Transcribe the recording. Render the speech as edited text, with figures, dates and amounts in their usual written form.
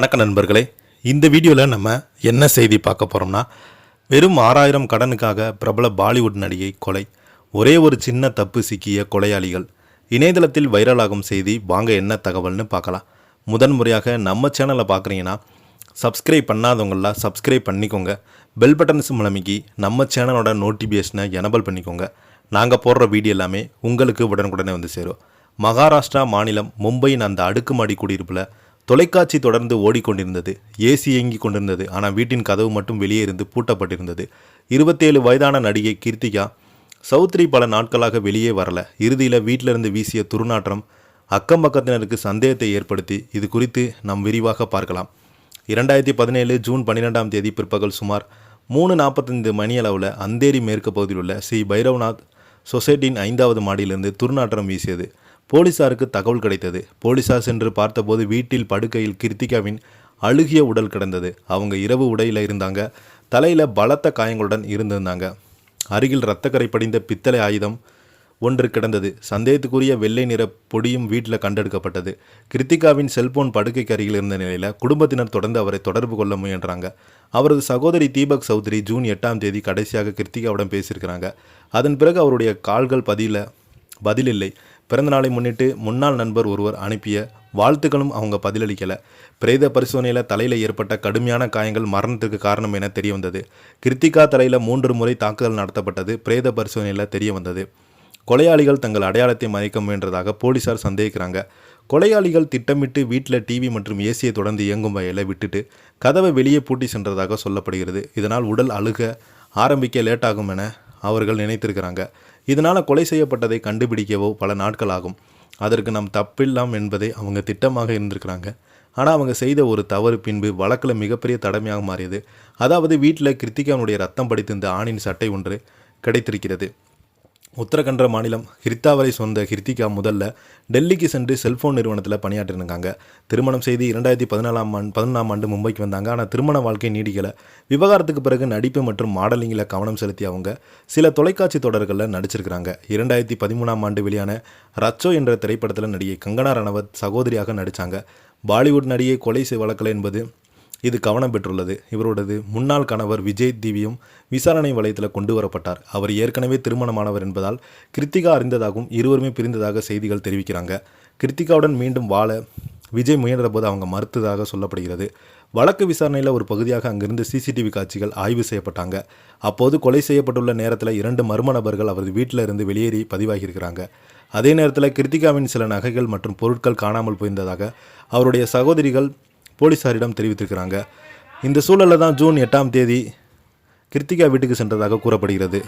வணக்கம் நண்பர்களே, இந்த வீடியோவில் நம்ம என்ன செய்தி பார்க்க போகிறோம்னா, வெறும் 6000 கடனுக்காக பிரபல பாலிவுட் நடிகை கொலை, ஒரே ஒரு சின்ன தப்பு சிக்கிய கொலையாளிகள். இணையதளத்தில் வைரலாகும் செய்தி. வாங்க என்ன தகவல்னு பார்க்கலாம். முதன்முறையாக நம்ம சேனலை பார்க்குறீங்கன்னா சப்ஸ்கிரைப் பண்ணாதவங்களாம் சப்ஸ்கிரைப் பண்ணிக்கோங்க. பெல் பட்டன்ஸ் மூலமிக்கி நம்ம சேனலோட நோட்டிஃபிகேஷனை எனபிள் பண்ணிக்கோங்க. நாங்கள் போடுற வீடியோ எல்லாமே உங்களுக்கு உடனுக்குடனே வந்து சேரும். மகாராஷ்டிரா மாநிலம் மும்பையின் அந்த அடுக்குமாடி குடியிருப்பில் தொலைக்காட்சி தொடர்ந்து ஓடிக்கொண்டிருந்தது. ஏசி இயங்கி கொண்டிருந்தது. ஆனால் வீட்டின் கதவு மட்டும் வெளியே இருந்து பூட்டப்பட்டிருந்தது. 27 வயதான நடிகை கிருத்திகா சௌத்ரி பல நாட்களாக வெளியே வரல. இறுதியில் வீட்டிலிருந்து வீசிய துர்நாற்றம் அக்கம் பக்கத்தினருக்கு சந்தேகத்தை ஏற்படுத்தி இது குறித்து நாம் விரிவாக பார்க்கலாம். 2017 ஜூன் 12ஆம் தேதி பிற்பகல் சுமார் 3:45 மணியளவில் அந்தேரி மேற்கு பகுதியில் உள்ள ஸ்ரீ பைரவ்நாத் சொசைட்டியின் 5வது மாடியிலிருந்து துர்நாற்றம் வீசியது. போலீசாருக்கு தகவல் கிடைத்தது. போலீசார் சென்று பார்த்தபோது வீட்டில் படுக்கையில் கிருத்திகாவின் அழுகிய உடல் கிடந்தது. அவங்க இரவு உடையில் இருந்தாங்க. தலையில் பலத்த காயங்களுடன் இருந்திருந்தாங்க. அருகில் இரத்தக்கரை படிந்த பித்தளை ஆயுதம் ஒன்று கிடந்தது. சந்தேகத்துக்குரிய வெள்ளை நிற பொடியும் வீட்டில் கண்டெடுக்கப்பட்டது. கிருத்திகாவின் செல்போன் படுக்கைக்கு அருகில் இருந்த நிலையில் குடும்பத்தினர் தொடர்ந்து அவரை தொடர்பு கொள்ள முயன்றாங்க. அவரது சகோதரி தீபக் சௌத்ரி ஜூன் 8ஆம் தேதி கடைசியாக கிருத்திகாவுடன் பேசியிருக்கிறாங்க. அதன் பிறகு அவருடைய கால்கள் பதிலில்லை. பிறந்தநாளை முன்னிட்டு முன்னாள் நண்பர் ஒருவர் அனுப்பிய வாழ்த்துக்களும் அவங்க பதிலளிக்கலை. பிரேத பரிசோதனையில் தலையில் ஏற்பட்ட கடுமையான காயங்கள் மரணத்திற்கு காரணம் என தெரிய வந்தது. கிருத்திகா தலையில் 3 முறை தாக்குதல் நடத்தப்பட்டது பிரேத பரிசோதனையில் தெரிய வந்தது. கொலையாளிகள் தங்கள் அடையாளத்தை மறைக்க முயன்றதாக போலீசார் சந்தேகிக்கிறாங்க. கொலையாளிகள் திட்டமிட்டு வீட்டில் டிவி மற்றும் ஏசியை தொடர்ந்து இயங்கும் வகையில் விட்டுட்டு கதவை வெளியே பூட்டி சென்றதாக சொல்லப்படுகிறது. இதனால் உடல் அழுக ஆரம்பிக்க லேட்டாகும் என அவர்கள் நினைத்திருக்கிறாங்க. இதனால் கொலை செய்யப்பட்டதை கண்டுபிடிக்கவோ பல நாட்கள் ஆகும். அதற்கு நாம் தப்பில்லாம் என்பதை அவங்க திட்டமாக இருந்திருக்கிறாங்க. ஆனால் அவங்க செய்த ஒரு தவறு பின்பு வழக்கில் மிகப்பெரிய தடமையாக மாறியது. அதாவது வீட்டில் கிருத்திகாவுடைய ரத்தம் படித்திருந்த ஆணின் சட்டை ஒன்று கிடைத்திருக்கிறது. உத்தரகண்ட மாநிலம் ஹிர்தாவரை சொந்த கிருத்திகா முதல்ல டெல்லிக்கு சென்று செல்போன் நிறுவனத்தில் பணியாற்றிருக்காங்க. திருமணம் செய்து 2014ஆம் ஆண்டு மும்பைக்கு வந்தாங்க. ஆனால் திருமண வாழ்க்கை நீடிக்கலை. விவகாரத்துக்கு பிறகு நடிப்பு மற்றும் மாடலிங்கில் கவனம் செலுத்தி அவங்க சில தொலைக்காட்சி தொடர்களில் நடிச்சிருக்கிறாங்க. 2013ஆம் ஆண்டு வெளியான ரச்சோ என்ற திரைப்படத்தில் நடிகை கங்கனா ரணவத் சகோதரியாக நடித்தாங்க. பாலிவுட் நடிகை கொலை வழக்கில் என்பது இது கவனம் பெற்றுள்ளது. இவரோடது முன்னாள் கணவர் விஜய் திவியும் விசாரணை வளையத்தில் கொண்டு வரப்பட்டார். அவர் ஏற்கனவே திருமணமானவர் என்பதால் கிருத்திகா அறிந்ததாகவும் இருவருமே பிரிந்ததாக செய்திகள் தெரிவிக்கிறாங்க. கிருத்திகாவுடன் மீண்டும் வாழ விஜய் முயன்ற போது அவங்க மறுத்ததாக சொல்லப்படுகிறது. வழக்கு விசாரணையில் ஒரு பகுதியாக அங்கிருந்து சிசிடிவி காட்சிகள் ஆய்வு செய்யப்பட்டாங்க. அப்போது கொலை செய்யப்பட்டுள்ள நேரத்தில் 2 மர்ம நபர்கள் அவரது வீட்டில் இருந்து வெளியேறி பதிவாகியிருக்கிறாங்க. அதே நேரத்தில் கிருத்திகாவின் சில நகைகள் மற்றும் பொருட்கள் காணாமல் போயிருந்ததாக அவருடைய சகோதரிகள் போலீசாரிடம் தெரிவித்திருக்கிறாங்க. இந்த சூழலில் தான் ஜூன் 8ஆம் தேதி கிருத்திகா வீட்டுக்கு சென்றதாக கூறப்படுகிறது.